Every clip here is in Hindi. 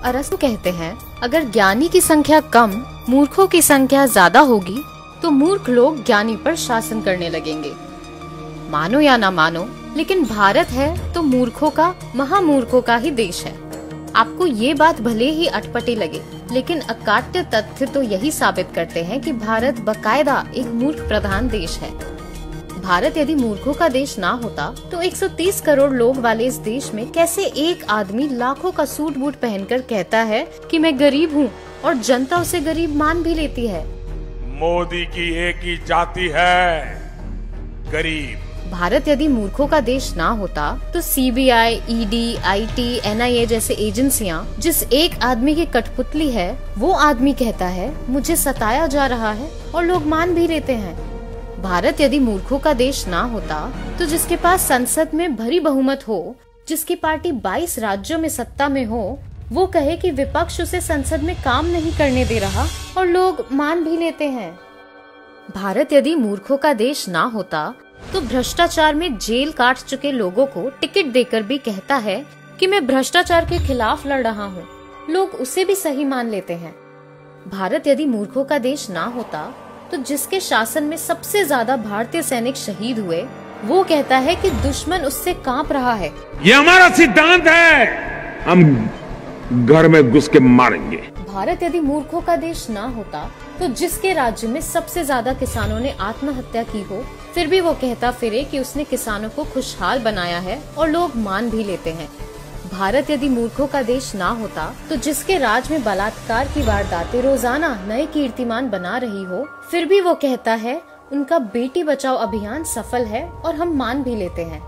अरस्तु कहते हैं, अगर ज्ञानी की संख्या कम, मूर्खों की संख्या ज्यादा होगी तो मूर्ख लोग ज्ञानी पर शासन करने लगेंगे। मानो या ना मानो, लेकिन भारत है तो मूर्खों का, महामूर्खों का ही देश है। आपको ये बात भले ही अटपटी लगे, लेकिन अकाट्य तथ्य तो यही साबित करते हैं कि भारत बकायदा एक मूर्ख प्रधान देश है। भारत यदि मूर्खों का देश ना होता तो 130 करोड़ लोग वाले इस देश में कैसे एक आदमी लाखों का सूट बूट पहनकर कहता है कि मैं गरीब हूँ और जनता उसे गरीब मान भी लेती है। मोदी की एक ही जाति है, गरीब। भारत यदि मूर्खों का देश ना होता तो सीबीआई, ईडी, आईटी, एनआईए जैसे एजेंसियां जिस एक आदमी की कठपुतली है, वो आदमी कहता है मुझे सताया जा रहा है और लोग मान भी लेते हैं। भारत यदि मूर्खों का देश ना होता तो जिसके पास संसद में भरी बहुमत हो, जिसकी पार्टी 22 राज्यों में सत्ता में हो, वो कहे कि विपक्ष उसे संसद में काम नहीं करने दे रहा और लोग मान भी लेते हैं। भारत यदि मूर्खों का देश ना होता तो भ्रष्टाचार में जेल काट चुके लोगों को टिकट देकर भी कहता है कि मैं भ्रष्टाचार के खिलाफ लड़ रहा हूँ, लोग उसे भी सही मान लेते हैं। भारत यदि मूर्खों का देश ना होता तो जिसके शासन में सबसे ज्यादा भारतीय सैनिक शहीद हुए, वो कहता है कि दुश्मन उससे कांप रहा है। ये हमारा सिद्धांत है, हम घर में घुस के मारेंगे। भारत यदि मूर्खों का देश ना होता तो जिसके राज्य में सबसे ज्यादा किसानों ने आत्महत्या की हो, फिर भी वो कहता फिरे कि उसने किसानों को खुशहाल बनाया है और लोग मान भी लेते हैं। भारत यदि मूर्खों का देश ना होता तो जिसके राज में बलात्कार की वारदातें रोजाना नए कीर्तिमान बना रही हो, फिर भी वो कहता है उनका बेटी बचाओ अभियान सफल है और हम मान भी लेते हैं।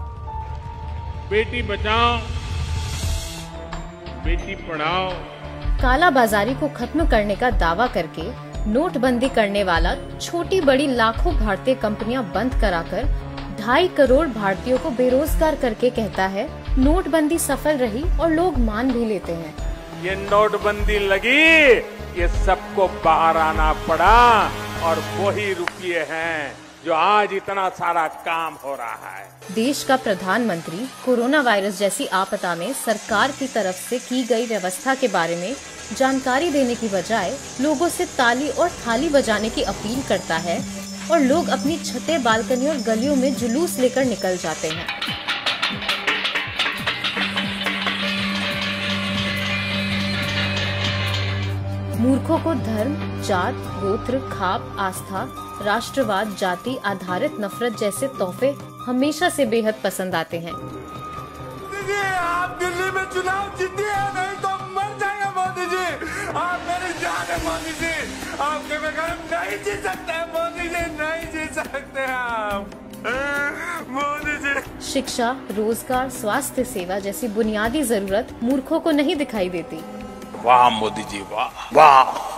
बेटी बचाओ, बेटी पढ़ाओ। काला बाजारी को खत्म करने का दावा करके नोटबंदी करने वाला छोटी बड़ी लाखों भारतीय कंपनियां बंद कराकर 2.5 करोड़ भारतीयों को बेरोजगार करके कहता है नोटबंदी सफल रही और लोग मान भी लेते हैं। ये नोटबंदी लगी, ये सबको बाहर आना पड़ा और वही रुपये हैं जो आज इतना सारा काम हो रहा है। देश का प्रधानमंत्री कोरोना वायरस जैसी आपदा में सरकार की तरफ से की गई व्यवस्था के बारे में जानकारी देने की बजाय लोगों से ताली और थाली बजाने की अपील करता है और लोग अपनी छतें, बालकनी और गलियों में जुलूस लेकर निकल जाते हैं। मूर्खों को धर्म, जात, गोत्र, खाप, आस्था, राष्ट्रवाद, जाति आधारित नफरत जैसे तोहफे हमेशा से बेहद पसंद आते हैं। आप दिल्ली में चुनाव जीतिए, नहीं तो मर जाएंगे मोदी जी। आप मेरी जान है मोदी जी, आपके बगैर नहीं जी सकते मोदी जी, नहीं जी सकते आप मोदी जी। शिक्षा, रोजगार, स्वास्थ्य सेवा जैसी बुनियादी जरूरत मूर्खों को नहीं दिखाई देती। वाह मोदी जी, वाह वाह।